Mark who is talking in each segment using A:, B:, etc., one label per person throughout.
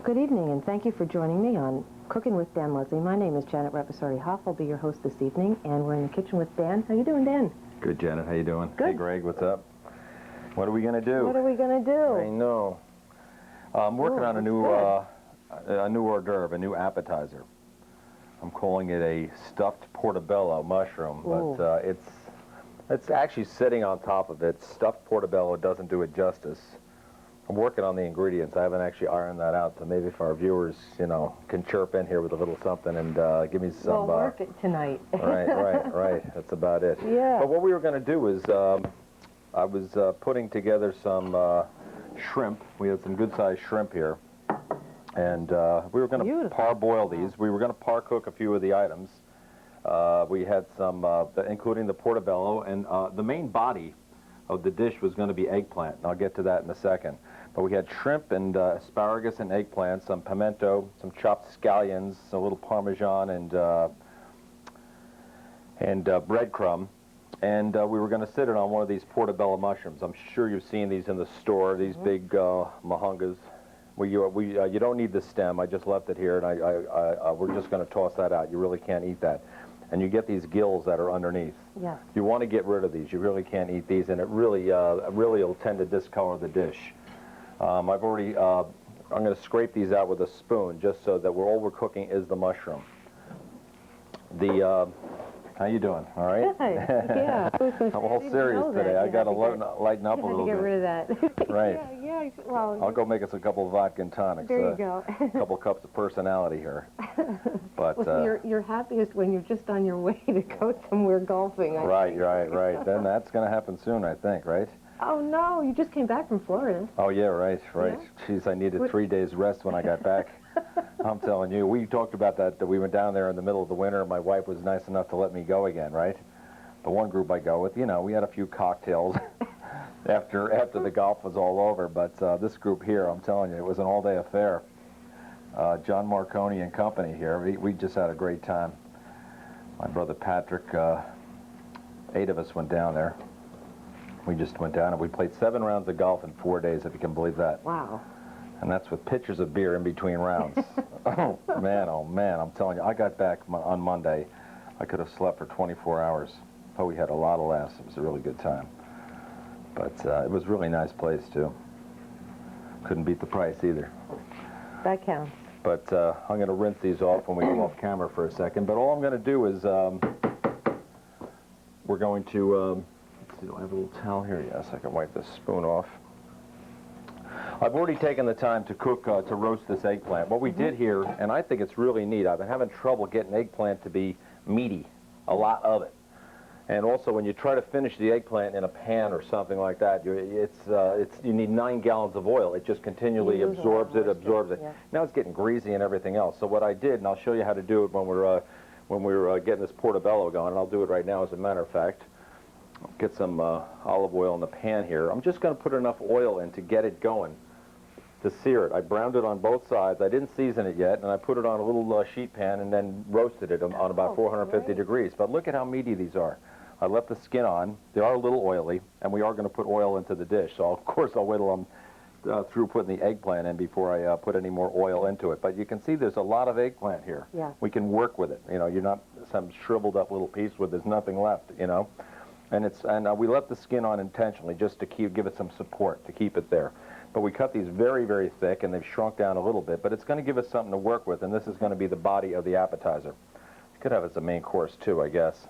A: Good evening, and thank you for joining me on Cooking with Dan Leslie. My name is Janet Reposardi-Hoff. I'll be your host this evening, and we're in the kitchen with Dan. How you doing, Dan?
B: Good, Janet. How you doing?
A: Good.
B: Hey, Greg. What's up? What are we gonna do?
A: What are we gonna do?
B: I know. I'm working on a new hors d'oeuvre, a new appetizer. I'm calling it a stuffed portobello mushroom, but it's actually sitting on top of it. Stuffed portobello doesn't do it justice. I'm working on the ingredients. I haven't actually ironed that out, so maybe if our viewers, can chirp in here with a little something and give me some...
A: We'll work it tonight.
B: Right. That's about it.
A: Yeah.
B: But what we were going to do is, I was putting together some shrimp. We had some good-sized shrimp here, and we were going to parboil these. We were going to par-cook a few of the items. We had some, including the portobello, and the main body of the dish was going to be eggplant, and I'll get to that in a second. But we had shrimp and asparagus and eggplant, some pimento, some chopped scallions, a little Parmesan, and breadcrumb. And we were going to sit it on one of these portobello mushrooms. I'm sure you've seen these in the store, these big mahungas. You don't need the stem. I just left it here, and we're just going to toss that out. You really can't eat that. And you get these gills that are underneath.
A: Yeah.
B: You want to get rid of these. You really can't eat these, and it really will tend to discolor the dish. I'm going to scrape these out with a spoon just so that all we're cooking is the mushroom. How you doing? All right?
A: Good. Yeah.
B: I'm all serious today. I got to lighten up a little bit.
A: You had to get rid of that.
B: Right.
A: Yeah. Well,
B: I'll go make us a couple of vodka and tonics.
A: There you go.
B: A couple cups of personality here. But
A: you're happiest when you're just on your way to go somewhere golfing. I think.
B: Right. Then that's going to happen soon, I think, right?
A: Oh no, you just came back from Florida.
B: Oh yeah, right.
A: Yeah?
B: Jeez, I needed 3 days rest when I got back. I'm telling you, we talked about that we went down there in the middle of the winter. My wife was nice enough to let me go again, right? The one group I go with, we had a few cocktails after the golf was all over. But this group here, I'm telling you, it was an all-day affair. John Marconi and company here, we just had a great time. My brother Patrick, 8 of us went down there. We just went down and we played 7 rounds of golf in 4 days, if you can believe that.
A: Wow.
B: And that's with pitchers of beer in between rounds. Oh, man, I'm telling you, I got back on Monday. I could have slept for 24 hours. Oh, we had a lot of laughs. It was a really good time. But it was a really nice place, too. Couldn't beat the price either.
A: That counts.
B: But I'm going to rinse these off when we go off camera for a second. But all I'm going to do is we're going to... let's see, do I have a little towel here? Yes, I can wipe this spoon off. I've already taken the time to cook, to roast this eggplant. What we did here, and I think it's really neat, I've been having trouble getting eggplant to be meaty, a lot of it. And also, when you try to finish the eggplant in a pan or something like that, you need 9 gallons of oil. It just continually absorbs it. Yeah. Now it's getting greasy and everything else. So what I did, and I'll show you how to do it when we're getting this portobello going, and I'll do it right now as a matter of fact. Get some olive oil in the pan here. I'm just going to put enough oil in to get it going, to sear it. I browned it on both sides. I didn't season it yet, and I put it on a little sheet pan and then roasted it on about 450 degrees. But look at how meaty these are. I left the skin on. They are a little oily, and we are going to put oil into the dish. So, of course, I'll wait till I'm through putting the eggplant in before I put any more oil into it. But you can see there's a lot of eggplant here.
A: Yeah.
B: We can work with it. You're not some shriveled up little piece where there's nothing left, And we left the skin on intentionally just to give it some support, to keep it there. But we cut these very, very thick, and they've shrunk down a little bit. But it's going to give us something to work with, and this is going to be the body of the appetizer. You could have it as a main course, too, I guess.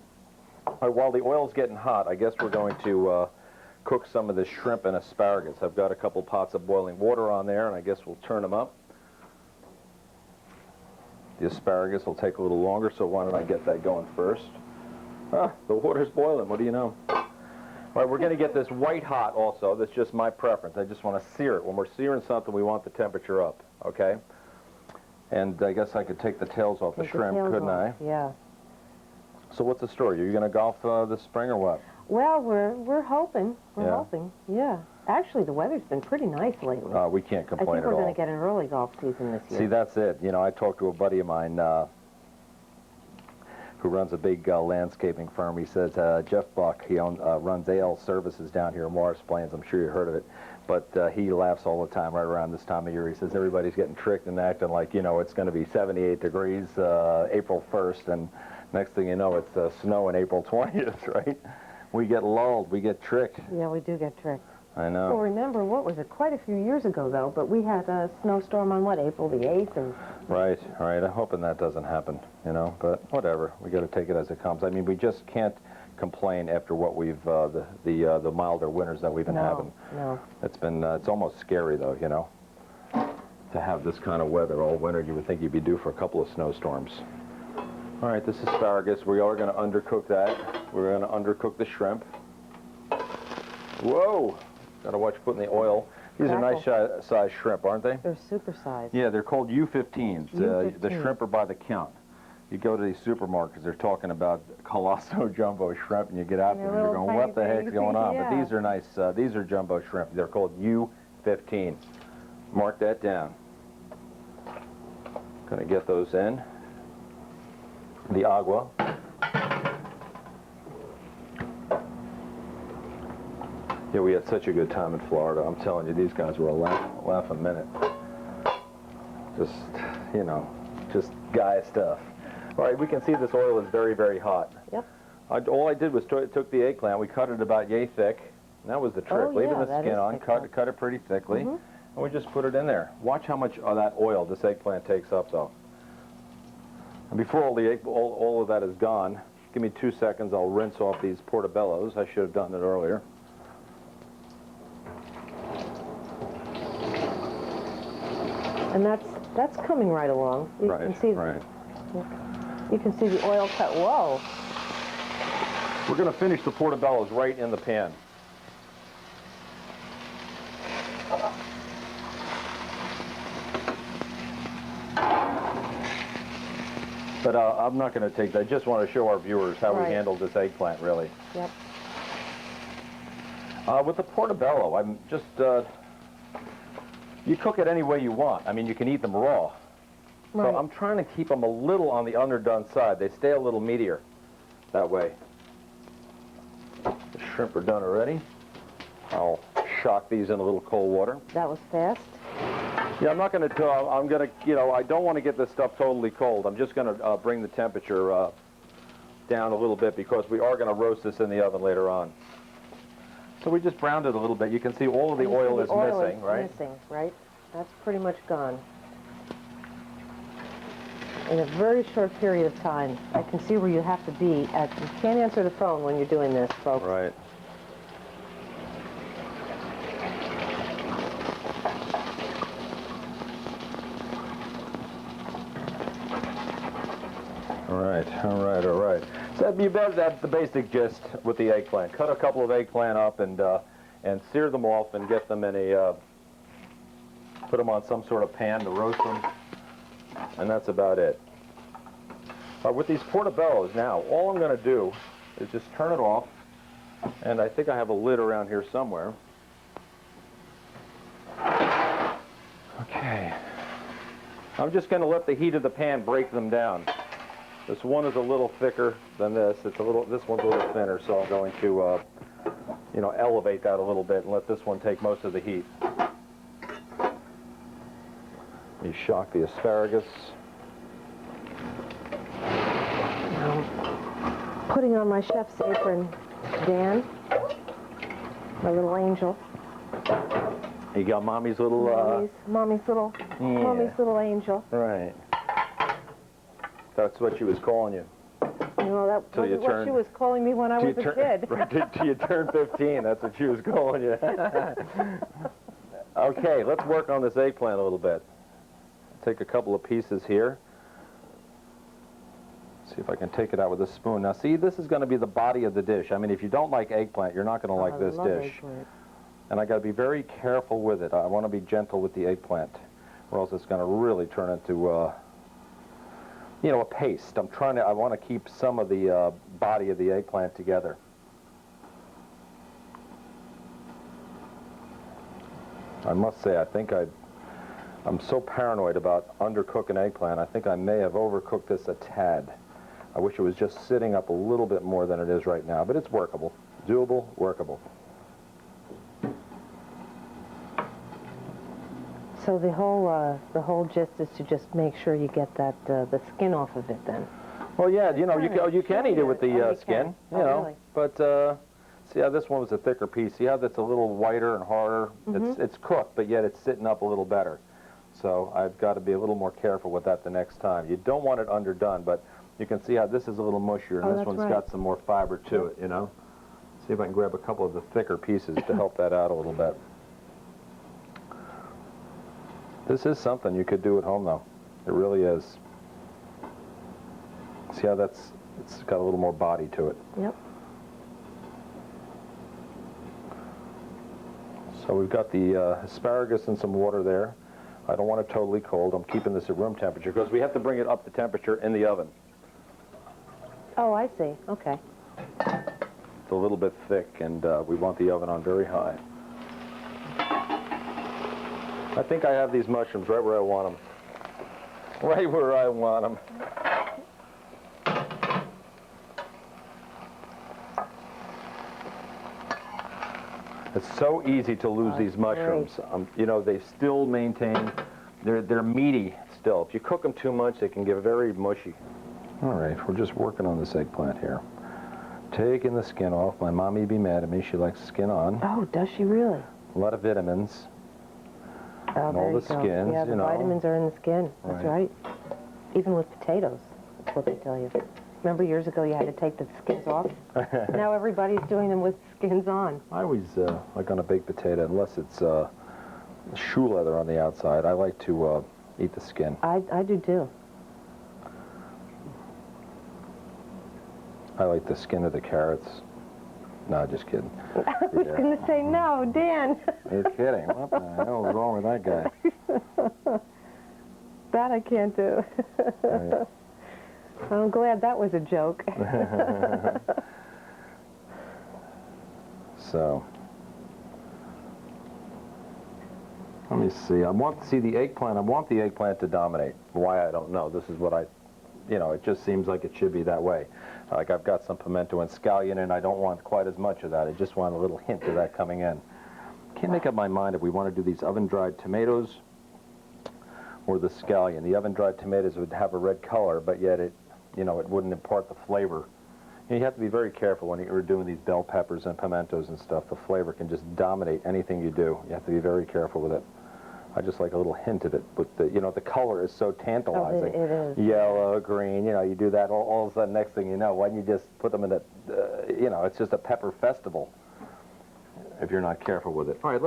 B: All right, while the oil's getting hot, I guess we're going to cook some of the shrimp and asparagus. I've got a couple pots of boiling water on there, and I guess we'll turn them up. The asparagus will take a little longer, so why don't I get that going first? The water's boiling. What do you know? All right, we're going to get this white hot also. That's just my preference. I just want to sear it. When we're searing something, we want the temperature up, okay? And I guess I could take the tails off the shrimp, couldn't I?
A: Yeah.
B: So what's the story? Are you going to golf this spring or what?
A: Well, we're hoping. We're hoping. Yeah. Actually, the weather's been pretty nice lately.
B: We can't complain at all.
A: I think we're going to get an early golf season this year.
B: See, that's it. I talked to a buddy of mine who runs a big landscaping firm. He says, Jeff Buck, he runs AL Services down here in Morris Plains. I'm sure you heard of it. But he laughs all the time right around this time of year. He says everybody's getting tricked and acting like, it's going to be 78 degrees April 1st, and next thing you know, it's snowing April 20th, right? We get lulled, we get tricked.
A: Yeah, we do get tricked.
B: I know.
A: Well, remember, what was it? Quite a few years ago, though, but we had a snowstorm on, what, April the 8th? And...
B: Right. I'm hoping that doesn't happen, but whatever. We got to take it as it comes. I mean, we just can't complain after what we've, the milder winters that we've been having.
A: No.
B: It's almost scary, though, to have this kind of weather all winter. You would think you'd be due for a couple of snowstorms. All right, this asparagus, we are going to undercook that. We're going to undercook the shrimp. Whoa! Got to watch putting the oil. These are nice size shrimp, aren't they?
A: They're super sized.
B: Yeah, they're called U-15s.
A: U-15.
B: The shrimp are by the count. You go to these supermarkets, they're talking about colossal jumbo shrimp, and you get out there and you're going, what the heck's going on?
A: Yeah.
B: But these are nice. These are jumbo shrimp. They're called U-15. Mark that down. Going to get those in. The agua. Yeah, we had such a good time in Florida. I'm telling you, these guys were a laugh a minute. Just, just guy stuff. All right, we can see this oil is very, very hot.
A: Yep.
B: All I did was took the eggplant. We cut it about yay thick. And that was the trick. Leaving the skin on, cut it pretty thickly, and we just put it in there. Watch how much of that oil this eggplant takes up, though. And before all of that is gone, give me 2 seconds. I'll rinse off these portobellos. I should have done it earlier.
A: And that's coming right along. You can see,
B: right.
A: You can see the oil cut. Whoa!
B: We're going to finish the portobellos right in the pan. But I'm not going to take that. I just want to show our viewers how we handled this eggplant, really.
A: Yep.
B: With the portobello, I'm just... you cook it any way you want. I mean, you can eat them raw.
A: Right.
B: So I'm trying to keep them a little on the underdone side. They stay a little meatier that way. The shrimp are done already. I'll shock these in a little cold water.
A: That was fast.
B: Yeah, I'm not going to, I'm going to, I don't want to get this stuff totally cold. I'm just going to bring the temperature down a little bit because we are going to roast this in the oven later on. So we just browned it a little bit. You can see all of the oil is missing, right?
A: Missing, right? That's pretty much gone. In a very short period of time, I can see where you have to be. You can't answer the phone when you're doing this, folks.
B: Right. All right. So that's the basic gist with the eggplant. Cut a couple of eggplant up and sear them off and get them in a, put them on some sort of pan to roast them, and that's about it. With these portobellos now, all I'm going to do is just turn it off, and I think I have a lid around here somewhere. Okay. I'm just going to let the heat of the pan break them down. This one is a little thicker than this. This one's a little thinner, so I'm going to, elevate that a little bit and let this one take most of the heat. You shock the asparagus.
A: Now, putting on my chef's apron, Dan, my little angel.
B: You got Mommy's little...
A: Mommy's little angel.
B: Right. That's what she was calling you.
A: No, that wasn't what she was calling me when I was a kid.
B: Till you turned 15, that's what she was calling you. Okay, let's work on this eggplant a little bit. Take a couple of pieces here. See if I can take it out with a spoon. Now, see, this is going to be the body of the dish. I mean, if you don't like eggplant, you're not going to like this dish.
A: Eggplant.
B: And I got to be very careful with it. I want to be gentle with the eggplant, or else it's going to really turn into, a paste. I want to keep some of the body of the eggplant together. I must say, I think I'm so paranoid about undercooking eggplant, I think I may have overcooked this a tad. I wish it was just sitting up a little bit more than it is right now, but it's workable. Doable, workable.
A: So the whole gist is to just make sure you get that the skin off of it then.
B: Well, yeah, you know, you can eat it with the
A: you
B: skin,
A: can.
B: you
A: Oh,
B: know.
A: really?
B: But see how this one was a thicker piece. See how that's a little whiter and harder. It's cooked, but yet it's sitting up a little better. So I've got to be a little more careful with that the next time. You don't want it underdone, but you can see how this is a little mushier, and
A: Oh,
B: this
A: that's
B: one's
A: right.
B: got some more fiber to it, you know. See if I can grab a couple of the thicker pieces to help that out a little bit. This is something you could do at home, though. It really is. See how it's got a little more body to it.
A: Yep.
B: So we've got the asparagus and some water there. I don't want it totally cold. I'm keeping this at room temperature because we have to bring it up to temperature in the oven.
A: Oh, I see. Okay.
B: It's a little bit thick, and we want the oven on very high. I think I have these mushrooms right where I want them. Right where I want them. It's so easy to lose these mushrooms. You know, they still maintain, they're meaty still. If you cook them too much, they can get very mushy. All right, we're just working on this eggplant here. Taking the skin off. My mommy be mad at me. She likes skin on.
A: Oh, does she really?
B: A lot of vitamins.
A: Oh,
B: And
A: there
B: all
A: you
B: the
A: go.
B: skins,
A: Yeah, the
B: you know.
A: vitamins are in the skin. That's
B: Right.
A: right. Even with potatoes, that's what they tell you. Remember years ago you had to take the skins off? Now everybody's doing them with skins on.
B: I always like on a baked potato, unless it's shoe leather on the outside, I like to eat the skin.
A: I do too.
B: I like the skin of the carrots. No, just kidding.
A: I was going to say no, Dan.
B: You're kidding. What the hell is wrong with that guy?
A: That I can't do.
B: Right.
A: I'm glad that was a joke.
B: So, let me see. I want the eggplant to dominate. Why, I don't know. This is what it just seems like it should be that way. Like I've got some pimento and scallion, and I don't want quite as much of that. I just want a little hint of that coming in. Can't make up my mind if we want to do these oven-dried tomatoes or the scallion. The oven-dried tomatoes would have a red color, but yet it wouldn't impart the flavor. You have to be very careful when you're doing these bell peppers and pimentos and stuff. The flavor can just dominate anything you do. You have to be very careful with it. I just like a little hint of it. But the color is so tantalizing.
A: Oh, it is.
B: Yellow, green, you do that, all of a sudden, next thing you know, why don't you just put them in it's just a pepper festival if you're not careful with it. All right,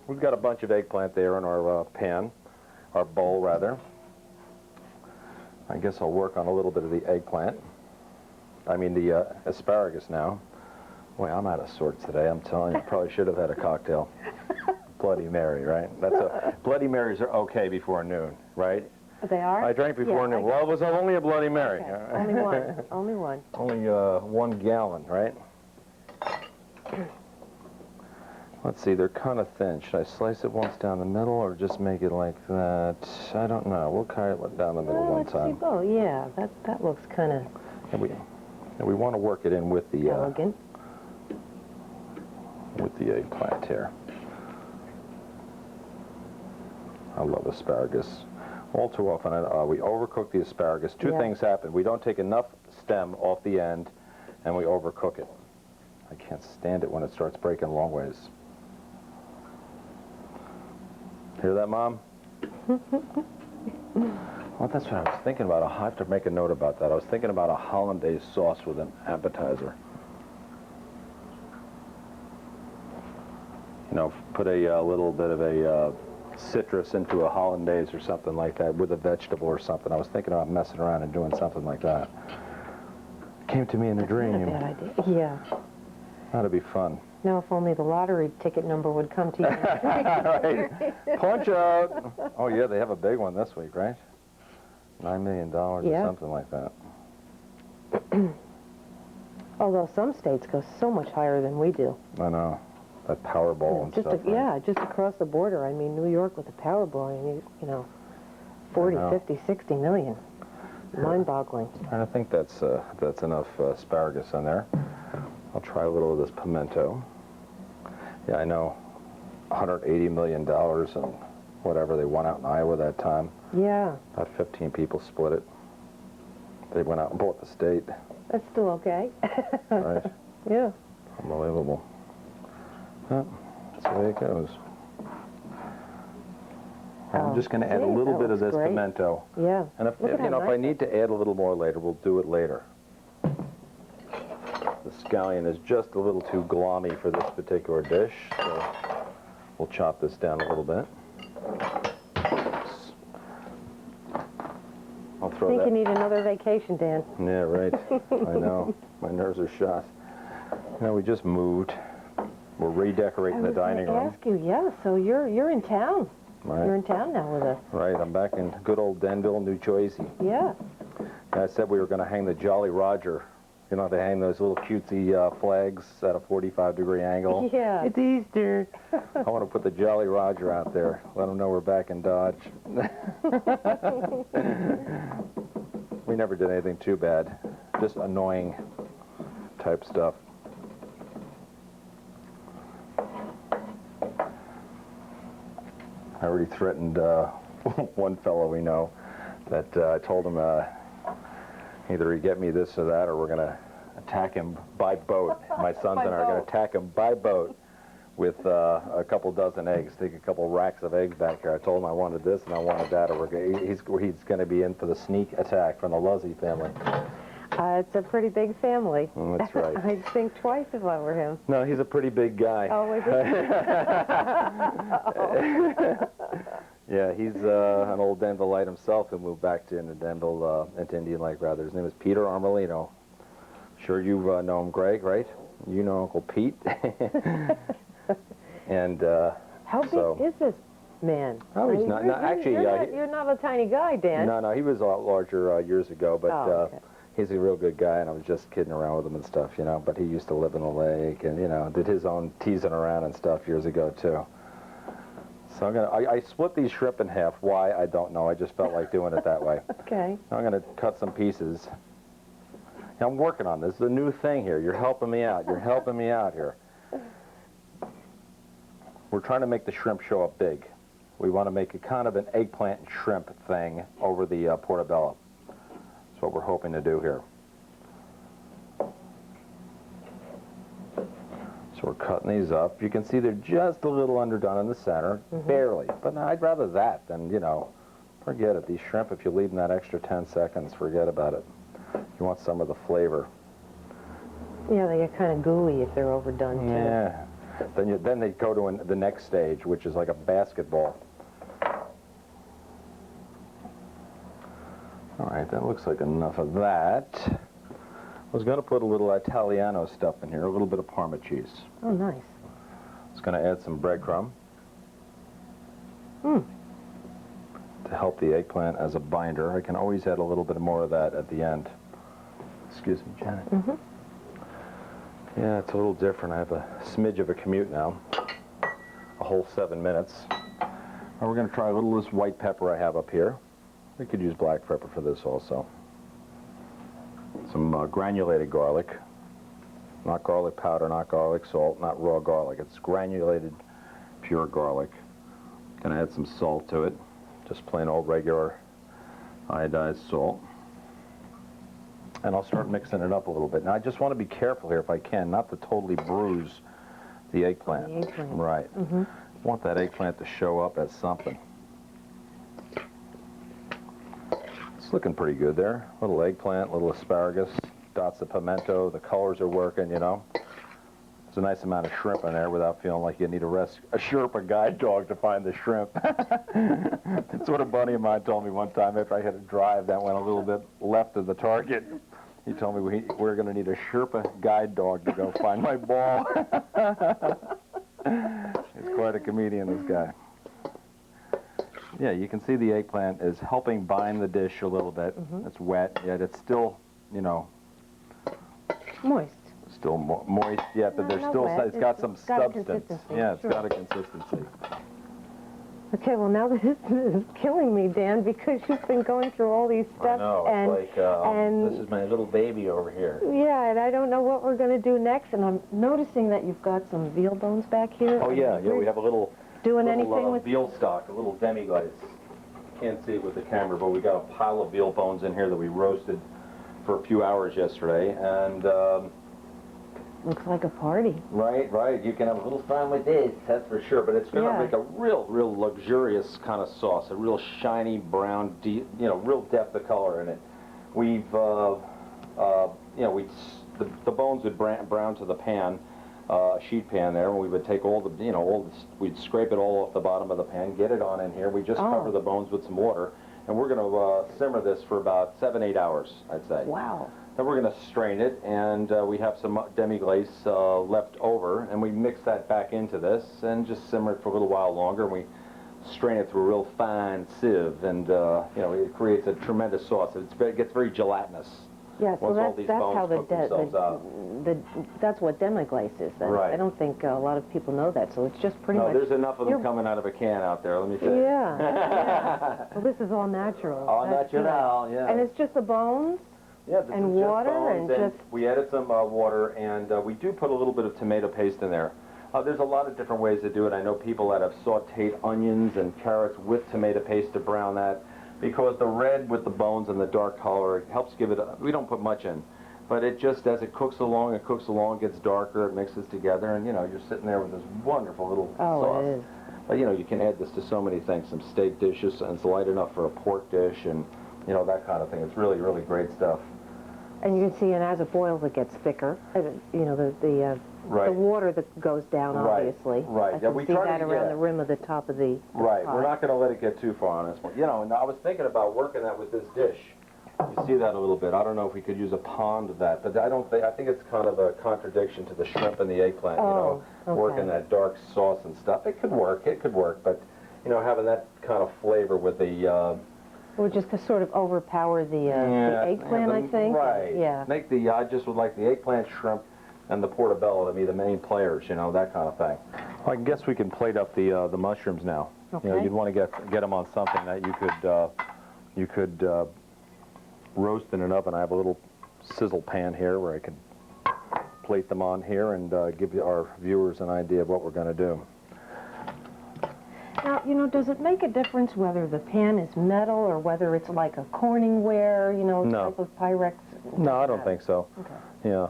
B: we've got a bunch of eggplant there in our pan, our bowl, rather. I guess I'll work on a little bit of the eggplant. I mean the asparagus now. Boy, I'm out of sorts today, I'm telling you. Probably should have had a cocktail. Bloody Mary, right? Bloody Marys are okay before noon, right?
A: They are?
B: I drank before noon. Well, it was only a Bloody Mary.
A: Okay. Only one. Only one.
B: Only 1 gallon, right? Let's see, they're kind of thin. Should I slice it once down the middle or just make it like that? I don't know. We'll cut it down the middle one
A: Let's
B: time.
A: see both. Yeah, that looks kind of
B: And we want to work it in with the
A: elegant.
B: with the eggplant here. I love asparagus. All too often, we overcook the asparagus. Two things happen. We don't take enough stem off the end, and we overcook it. I can't stand it when it starts breaking long ways. Hear that, Mom? Well, that's what I was thinking about. I'll have to make a note about that. I was thinking about a hollandaise sauce with an appetizer. Put a little bit of a citrus into a hollandaise or something like that with a vegetable or something. I was thinking about messing around and doing something like that. Came to me in a dream.
A: Not a bad idea. Yeah.
B: That'd be fun.
A: Now, if only the lottery ticket number would come to you.
B: Right. Punch out. Oh, yeah, they have a big one this week, right? $9 million or something like that.
A: Although some states go so much higher than we do.
B: I know. That Powerball and
A: Just
B: stuff. Right?
A: Yeah, just across the border. I mean, New York with the Powerball, and 40, 50, 60 million. Mind-boggling.
B: I think that's enough asparagus in there. I'll try a little of this pimento. Yeah, I know. $180 million and whatever, they won out in Iowa that time.
A: Yeah.
B: About 15 people split it. They went out and bought the state.
A: That's still okay.
B: Right?
A: Yeah.
B: Unbelievable. Well, that's the way it goes. I'm just going to add a little bit of this pimento.
A: Yeah.
B: And if I need to add a little more later, we'll do it later. The scallion is just a little too glommy for this particular dish, so we'll chop this down a little bit. I'll throw
A: I think
B: that.
A: you need another vacation, Dan.
B: Yeah, right. I know. My nerves are shot. We just moved. We're redecorating the dining room.
A: I was going to ask you, yeah, so you're in town.
B: Right.
A: You're in town now with us.
B: Right, I'm back in good old Denville, New Jersey.
A: Yeah.
B: I said we were going to hang the Jolly Roger. You know, they hang those little cutesy flags at a 45-degree angle.
A: Yeah.
C: It's Easter.
B: I want to put the Jolly Roger out there. Let them know we're back in Dodge. We never did anything too bad. Just annoying type stuff. I already threatened one fellow we know that I told him either he'd get me this or that, or we're going to attack him by boat. My sons and I are going to attack him by boat with a couple dozen eggs. Take a couple racks of eggs back here. I told him I wanted this and I wanted that, or he's going to be in for the sneak attack from the Luzzy family.
A: It's a pretty big family.
B: That's right.
A: I'd think twice if I were him.
B: No, he's a pretty big guy.
A: Oh, is he?
B: Yeah, he's an old Denvilleite himself who moved back to Denville, into Indian Lake, rather. His name is Peter Armelino. Sure you know him, Greg, right? You know Uncle Pete. And
A: how big is this man?
B: Oh, he's not actually.
A: You're not a tiny guy, Dan.
B: No, he was a lot larger years ago, but
A: okay.
B: he's a real good guy, and I was just kidding around with him and stuff, you know. But he used to live in the lake, and did his own teasing around and stuff years ago too. So I split these shrimp in half. Why, I don't know. I just felt like doing it that way.
A: Okay.
B: I'm going to cut some pieces. I'm working on this. It's a new thing here. You're helping me out. You're helping me out here. We're trying to make the shrimp show up big. We want to make a kind of an eggplant and shrimp thing over the portobello. That's what we're hoping to do here. So we're cutting these up. You can see they're just a little underdone in the center, barely. But no, I'd rather that than, forget it. These shrimp, if you leave them that extra 10 seconds, forget about it. You want some of the flavor.
A: Yeah, they get kind of gooey if they're overdone, too.
B: Yeah. Then they go to the next stage, which is like a basketball. All right, that looks like enough of that. I was going to put a little Italiano stuff in here, a little bit of Parma cheese.
A: Oh, nice.
B: I was going to add some breadcrumb to help the eggplant as a binder. I can always add a little bit more of that at the end. Excuse me, Janet. Yeah, it's a little different. I have a smidge of a commute now, a whole 7 minutes. And we're going to try a little of this white pepper I have up here. We could use black pepper for this also. Some granulated garlic, not garlic powder, not garlic salt, not raw garlic. It's granulated, pure garlic. Going to add some salt to it, just plain old regular iodized salt. And I'll start mixing it up a little bit. Now, I just want to be careful here, if I can, not to totally bruise the eggplant.
A: The eggplant.
B: Right. I want that eggplant to show up as something. It's looking pretty good there. Little eggplant, little asparagus, dots of pimento. The colors are working, There's a nice amount of shrimp in there without feeling like you need a Sherpa guide dog to find the shrimp. That's what a buddy of mine told me one time after I had a drive that went a little bit left of the target. He told me we're going to need a Sherpa guide dog to go find my ball. He's quite a comedian, this guy. Yeah, you can see the eggplant is helping bind the dish a little bit. It's wet, yet it's still,
A: Moist.
B: still moist, yeah, but there's
A: not
B: still,
A: wet.
B: it's got some
A: It's got a
B: substance.
A: consistency,
B: Yeah, it's
A: sure.
B: got a consistency.
A: Okay, well, now this is killing me, Dan, because you've been going through all these steps.
B: I know,
A: and,
B: it's
A: and
B: this is my little baby over here.
A: yeah, and I don't know what we're going to do next, and I'm noticing that you've got some veal bones back here.
B: Oh, yeah, we have a little
A: Doing
B: little,
A: anything with...
B: veal stock, a little demi-glace. Can't see it with the camera, but we got a pile of veal bones in here that we roasted for a few hours yesterday, and
A: Looks like a party.
B: right, you can have a little fun with this, that's for sure. But it's going to make a real luxurious kind of sauce, a real shiny brown, deep, real depth of color in it. We've, the bones would brown to the pan, sheet pan there, and we would take all the, we'd scrape it all off the bottom of the pan, get it on in here. We just cover the bones with some water, and we're going to simmer this for about 7-8 hours, I'd say.
A: Wow.
B: Then we're going to strain it, and we have some demi-glace left over, and we mix that back into this and just simmer it for a little while longer. And we strain it through a real fine sieve, and it creates a tremendous sauce. It gets very gelatinous.
A: Yeah, so that's how that's what demi-glace is then.
B: Right.
A: I don't think a lot of people know that, so it's just pretty much...
B: there's enough of them coming out of a can out there, let me tell you.
A: Yeah. Well, this is all natural.
B: All natural, yeah.
A: And it's just the bones?
B: Yeah, this
A: and
B: is
A: water
B: just bones,
A: and
B: we added some water, and we do put a little bit of tomato paste in there. There's a lot of different ways to do it. I know people that have sauteed onions and carrots with tomato paste to brown that, because the red with the bones and the dark color, it helps give it we don't put much in, but it just, as it cooks along, it gets darker, it mixes together, and you're sitting there with this wonderful little sauce.
A: It is.
B: But you can add this to so many things, some steak dishes, and it's light enough for a pork dish, and that kind of thing. It's really, really great stuff.
A: And you can see, and as it boils, it gets thicker. The water that goes down, obviously.
B: Right.
A: I can see that around the rim of the top of the
B: Right.
A: pot.
B: We're not going to let it get too far on this one. And I was thinking about working that with this dish. You see that a little bit. I don't know if we could use a pond of that, but I think it's kind of a contradiction to the shrimp and the eggplant. Working that dark sauce and stuff. It could work, but having that kind of flavor with the
A: Or just to sort of overpower the eggplant, I think.
B: Right.
A: Yeah.
B: I just would like the eggplant, shrimp, and the portobello to be the main players, that kind of thing. I guess we can plate up the mushrooms now.
A: Okay.
B: You'd want to get them on something that you could roast in an oven. I have a little sizzle pan here where I can plate them on here and give our viewers an idea of what we're going to do.
A: Now, does it make a difference whether the pan is metal or whether it's like a Corningware, type of Pyrex?
B: No, I don't think so.
A: Okay.
B: Yeah,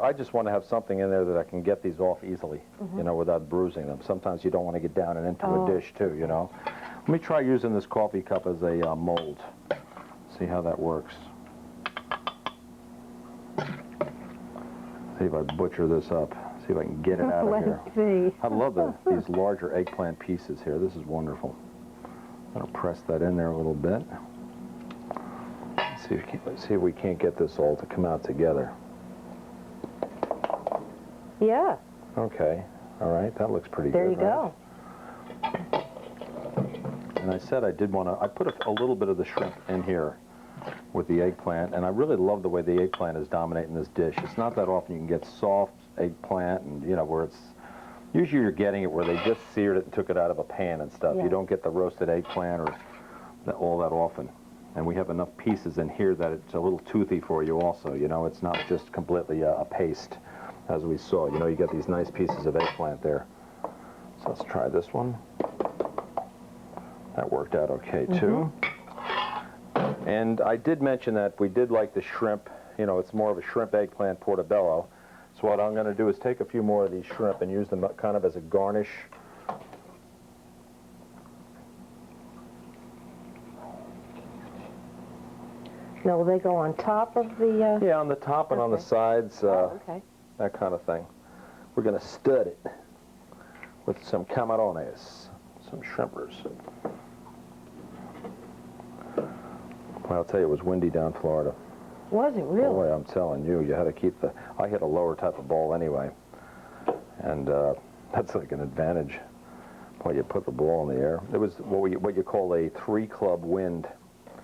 B: I just want to have something in there that I can get these off easily, without bruising them. Sometimes you don't want to get down and into a dish, too, Let me try using this coffee cup as a mold. See how that works. See if I butcher this up. See if I can get it out of here.
A: See.
B: I love these larger eggplant pieces here. This is wonderful. I'm going to press that in there a little bit. See if we can't get this all to come out together.
A: Yeah.
B: Okay. All right. That looks pretty
A: there
B: good.
A: There you
B: right?
A: go.
B: And I said I did want to. I put a little bit of the shrimp in here with the eggplant, and I really love the way the eggplant is dominating this dish. It's not that often you can get soft eggplant, and where it's usually you're getting it where they just seared it and took it out of a pan and stuff.
A: Yeah.
B: You don't get the roasted eggplant or all that often. And we have enough pieces in here that it's a little toothy for you also. It's not just completely a paste, as we saw. You get these nice pieces of eggplant there. So let's try this one. That worked out okay, too. And I did mention that we did like the shrimp. It's more of a shrimp eggplant portobello. So what I'm going to do is take a few more of these shrimp and use them kind of as a garnish.
A: Now, will they go on top of the...
B: Yeah, on the top and on the sides,
A: okay.
B: that kind of thing. We're going to stud it with some camarones, some shrimpers. Well, I'll tell you, it was windy down Florida.
A: Was it really?
B: Boy, I'm telling you, you had to keep I hit a lower type of ball anyway, and that's like an advantage. When you put the ball in the air, it was what you call a 3-club wind.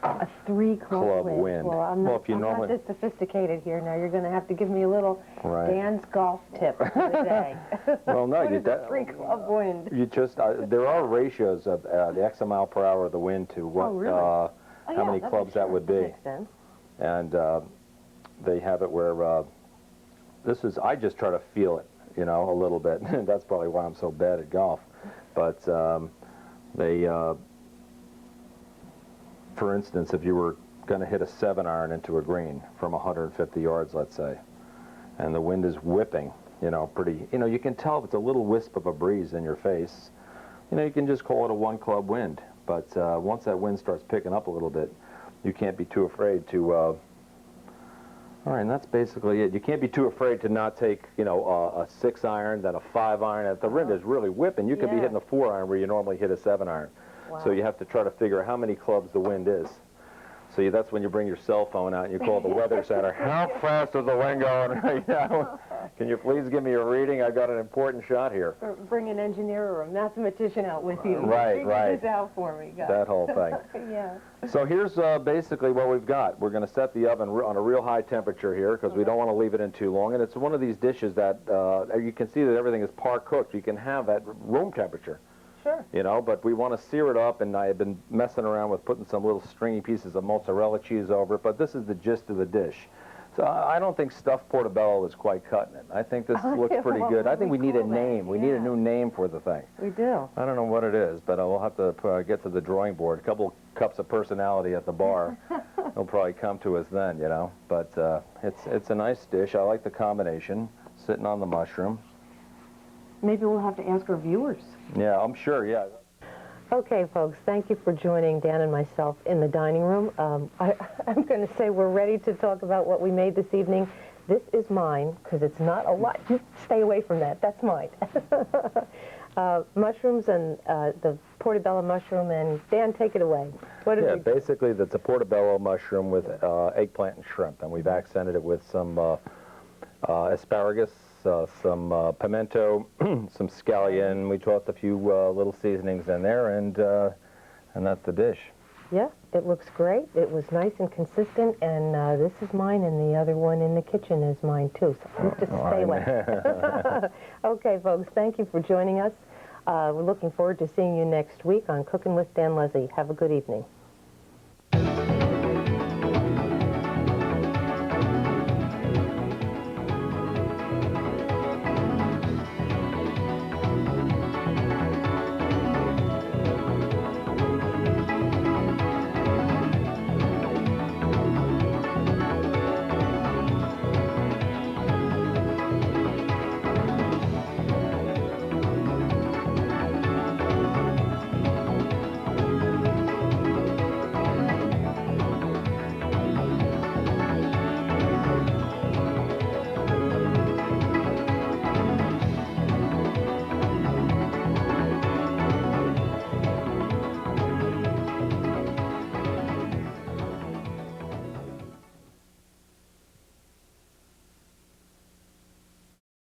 A: A 3-club wind. Well, I'm not this sophisticated here. Now you're going to have to give me a little Dan's golf tip for the day.
B: Well, no,
A: what is a 3-club wind?
B: You just there are ratios of the X mile per hour of the wind to what how many clubs that would be.
A: Makes sense.
B: And they have it where I just try to feel it. you know, a little bit. That's probably why I'm so bad at golf. But for instance, if you were going to hit a 7-iron into a green from 150 yards, let's say, and the wind is whipping, you know, pretty, you know, you can tell if it's a little wisp of a breeze in your face, you know, you can just call it a 1-club wind. But once that wind starts picking up a little bit, you can't be too afraid to, all right, and that's basically it. You can't be too afraid to not take, you know, a 6-iron, then a 5-iron. If the wind is really whipping, you could be hitting a 4-iron where you normally hit a 7-iron. Wow. So you have to try to figure out how many clubs the wind is. So that's when you bring your cell phone out and you call the weather center. How fast is the wind going right now? Can you please give me a reading? I've got an important shot here.
A: Or bring an engineer or a mathematician out with you.
B: Right.
A: Figure this out for me, guys.
B: That whole thing.
A: Yeah.
B: So here's basically what we've got. We're going to set the oven on a real high temperature here because we don't want to leave it in too long. And it's one of these dishes that you can see that everything is par cooked. You can have at room temperature.
A: Sure.
B: You know, but we want to sear it up, and I have been messing around with putting some little stringy pieces of mozzarella cheese over it, but this is the gist of the dish. So I don't think stuffed portobello is quite cutting it. I think this looks pretty good. I think we need a name. We need a new name for the thing.
A: We do.
B: I don't know what it is, but we'll have to get to the drawing board. A couple cups of personality at the bar. They'll probably come to us then, you know. But it's a nice dish. I like the combination, sitting on the mushroom.
A: Maybe we'll have to ask our viewers.
B: Yeah, I'm sure, yeah.
A: Okay, folks, thank you for joining Dan and myself in the dining room. I'm going to say we're ready to talk about what we made this evening. This is mine, because it's not a lot. You stay away from that. That's mine. Mushrooms and the portobello mushroom, and Dan, take it away. What did we do?
B: Basically, that's a portobello mushroom with eggplant and shrimp, and we've accented it with some asparagus, some pimento, some scallion. We tossed a few little seasonings in there, and that's the dish.
A: Yeah, it looks great. It was nice and consistent, and this is mine, and the other one in the kitchen is mine, too, so you just stay away. Okay, folks, thank you for joining us. We're looking forward to seeing you next week on Cooking with Dan Leslie. Have a good evening.